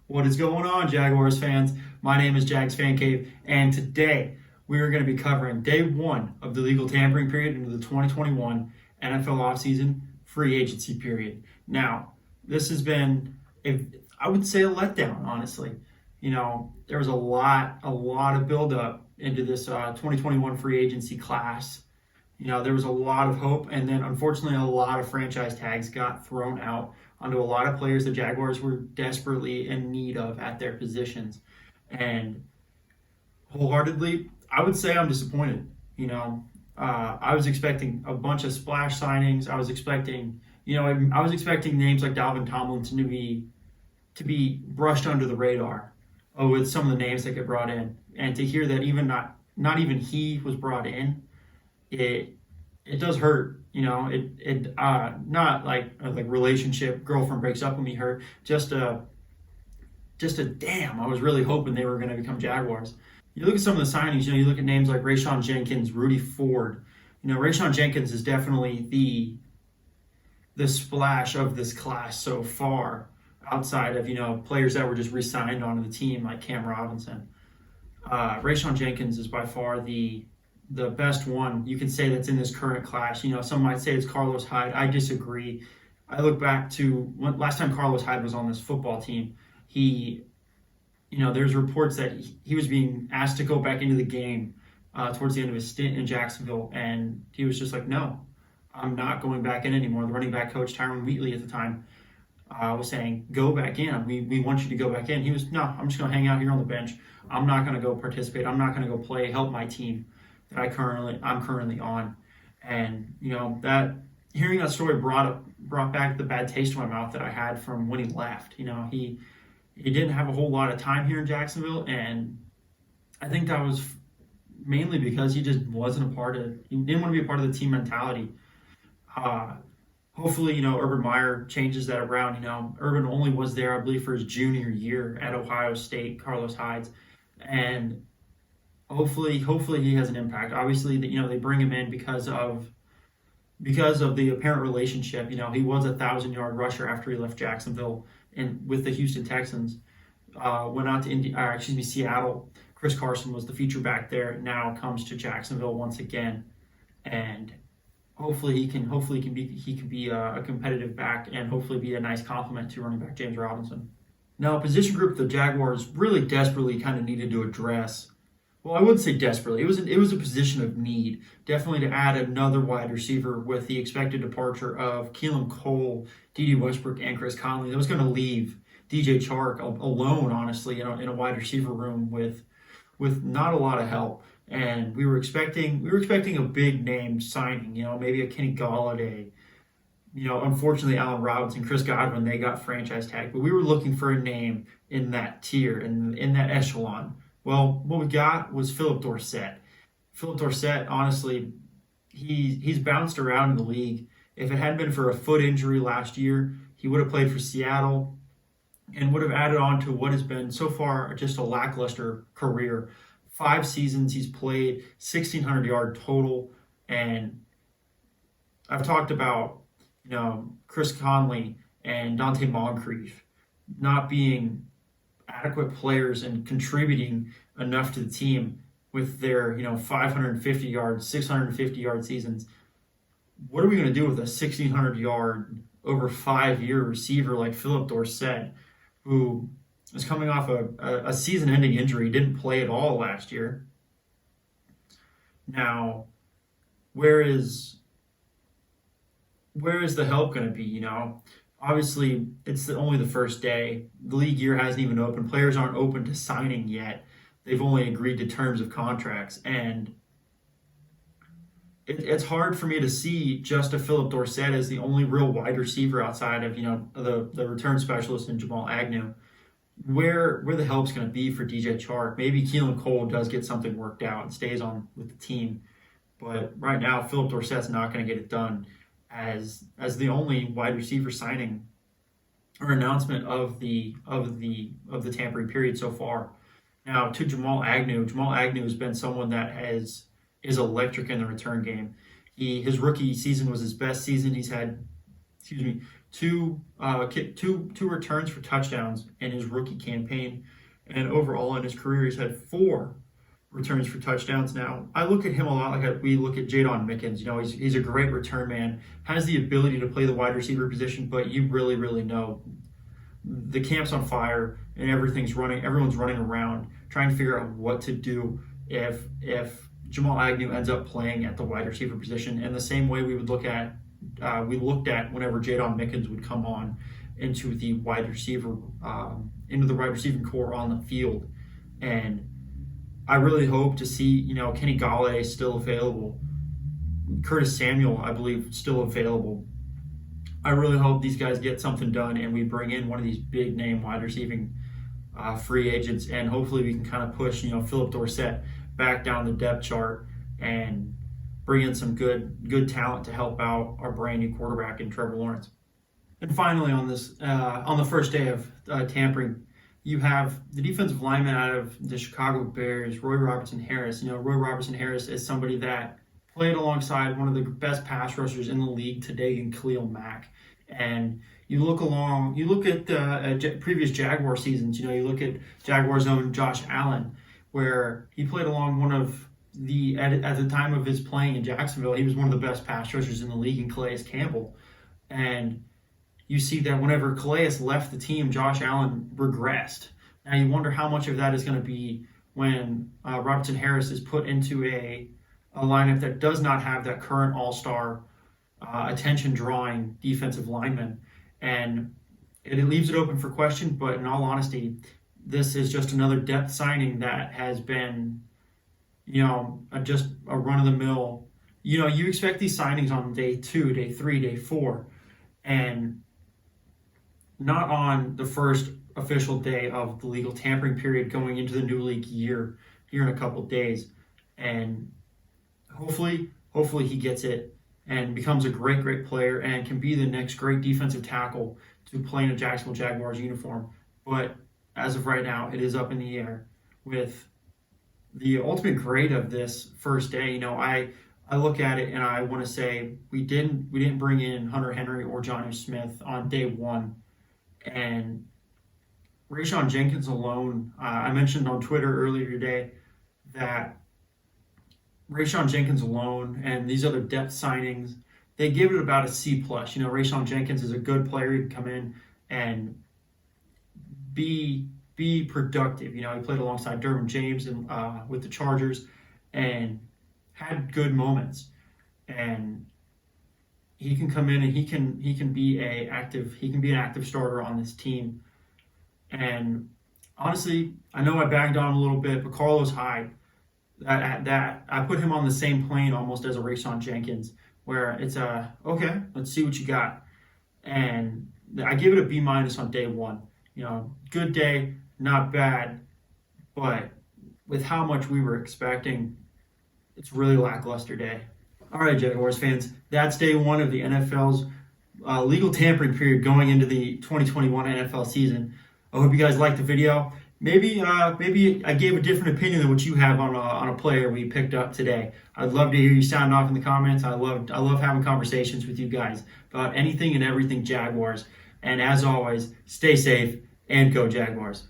What is going on, Jaguars fans? My name is Jags Fan Cave, and today we are going to be covering day one of the legal tampering period into the 2021 NFL offseason free agency period. Now, this has been, I would say, a letdown, honestly. There was a lot of buildup into this 2021 free agency class. There was a lot of hope, and then unfortunately, a lot of franchise tags got thrown out onto a lot of players the Jaguars were desperately in need of at their positions. And wholeheartedly, I would say I'm disappointed. I was expecting a bunch of splash signings. I was expecting names like Dalvin Tomlinson to be brushed under the radar with some of the names that get brought in, and to hear that even not even he was brought in, it does hurt. Not like relationship, girlfriend breaks up with me hurt. Just a damn. I was really hoping they were going to become Jaguars. You look at some of the signings. You look at names like Rayshawn Jenkins, Rudy Ford. Rayshawn Jenkins is definitely the splash of this class so far, outside of players that were just re-signed onto the team like Cam Robinson. Rayshawn Jenkins is by far the best one you can say that's in this current class. Some might say it's Carlos Hyde. I disagree. I look back to last time Carlos Hyde was on this football team. There's reports that he was being asked to go back into the game towards the end of his stint in Jacksonville, and he was just like, no, I'm not going back in anymore. The running back coach, Tyron Wheatley at the time, was saying, go back in. We want you to go back in. He was, no, I'm just going to hang out here on the bench. I'm not going to go participate. I'm not going to go play, help my team that I'm currently on. And that hearing that story brought back the bad taste in my mouth that I had from when he left. He didn't have a whole lot of time here in Jacksonville, and I think that was mainly because he just wasn't he didn't want to be a part of the team mentality. Hopefully, Urban Meyer changes that around. Urban only was there, I believe, for his junior year at Ohio State, Carlos Hyde's, and hopefully he has an impact. Obviously, they bring him in because of the apparent relationship. He was a 1,000-yard rusher after he left Jacksonville and with the Houston Texans. Went out to Seattle. Chris Carson was the feature back there. Now comes to Jacksonville once again, and hopefully he can be a competitive back, and hopefully be a nice compliment to running back James Robinson. Now, a position group the Jaguars really desperately kind of needed to address. Well, I wouldn't say desperately. It was a position of need, definitely, to add another wide receiver with the expected departure of Keelan Cole, D.D. Westbrook, and Chris Conley. That was going to leave DJ Chark alone, honestly, in a wide receiver room with not a lot of help. And we were expecting a big name signing, maybe a Kenny Golladay. Unfortunately, Allen Robinson, Chris Godwin, they got franchise tagged, but we were looking for a name in that tier, in that echelon. Well, what we got was Phillip Dorsett. Phillip Dorsett, honestly, he's bounced around in the league. If it hadn't been for a foot injury last year, he would have played for Seattle and would have added on to what has been so far just a lackluster career. 5 seasons he's played, 1,600 yard total, and I've talked about Chris Conley and Dante Moncrief not being adequate players and contributing enough to the team with their 550 yards, 650 yard seasons. What are we going to do with a 1,600 yard over 5-year receiver like Phillip Dorsett, who is coming off a season-ending injury, didn't play at all last year? Now, where is the help going to be? Obviously, it's only the first day. The league year hasn't even opened. Players aren't open to signing yet. They've only agreed to terms of contracts. And it's hard for me to see just a Phillip Dorsett as the only real wide receiver outside of, the return specialist in Jamal Agnew. Where the help's going to be for DJ Chark. Maybe Keelan Cole does get something worked out and stays on with the team. But right now, Phillip Dorsett's not going to get it done as the only wide receiver signing or announcement of the tampering period so far. Now, to Jamal Agnew has been someone that is electric in the return game. His rookie season was his best season. He's had two returns for touchdowns in his rookie campaign, and overall in his career he's had 4 returns for touchdowns. Now I look at him a lot like we look at Jadon Mickens. He's a great return man, has the ability to play the wide receiver position, but you really know the camp's on fire and everyone's running around trying to figure out what to do if Jamal Agnew ends up playing at the wide receiver position, in the same way we looked at whenever Jadon Mickens would come on into the wide receiver into the wide receiving core on the field. And I really hope to see, Kenny Galladay still available, Curtis Samuel, I believe, still available. I really hope these guys get something done and we bring in one of these big name wide receiving free agents, and hopefully we can kind of push, Philip Dorsett back down the depth chart and bring in some good talent to help out our brand new quarterback in Trevor Lawrence. And finally, on the first day of tampering, you have the defensive lineman out of the Chicago Bears, Roy Robertson Harris. Roy Robertson Harris is somebody that played alongside one of the best pass rushers in the league today in Khalil Mack. And you look at previous Jaguar seasons, you look at Jaguars' own Josh Allen, where he played along one of at the time of his playing in Jacksonville, he was one of the best pass rushers in the league in Calais Campbell. And you see that whenever Calais left the team, Josh Allen regressed. Now you wonder how much of that is going to be when Robertson Harris is put into a lineup that does not have that current all-star attention-drawing defensive lineman. And it leaves it open for question, but in all honesty, this is just another depth signing that has been, just a run-of-the-mill. You expect these signings on day 2, day 3, day 4, and not on the first official day of the legal tampering period going into the new league year here in a couple of days. And hopefully he gets it and becomes a great player and can be the next great defensive tackle to play in a Jacksonville Jaguars uniform. But as of right now, it is up in the air with the ultimate grade of this first day. I look at it and I want to say we didn't bring in Hunter Henry or Jonnu Smith on day 1. And Rayshawn Jenkins alone, I mentioned on Twitter earlier today that Rayshawn Jenkins alone and these other depth signings, they give it about a C+. Rayshawn Jenkins is a good player. He can come in and be productive. He played alongside Derwin James and with the Chargers and had good moments. And he can come in and he can be an active starter on this team. And honestly, I know I bagged on him a little bit, but Carlos Hyde, that I put him on the same plane almost as a Rayshawn Jenkins, where it's okay, let's see what you got. And I give it a B- on day 1. Good day, not bad, but with how much we were expecting, it's really lackluster day. All right, Jaguars fans, that's day 1 of the NFL's legal tampering period going into the 2021 NFL season. I hope you guys liked the video. Maybe I gave a different opinion than what you have on a player we picked up today. I'd love to hear you sound off in the comments. I love having conversations with you guys about anything and everything Jaguars. And as always, stay safe and go Jaguars.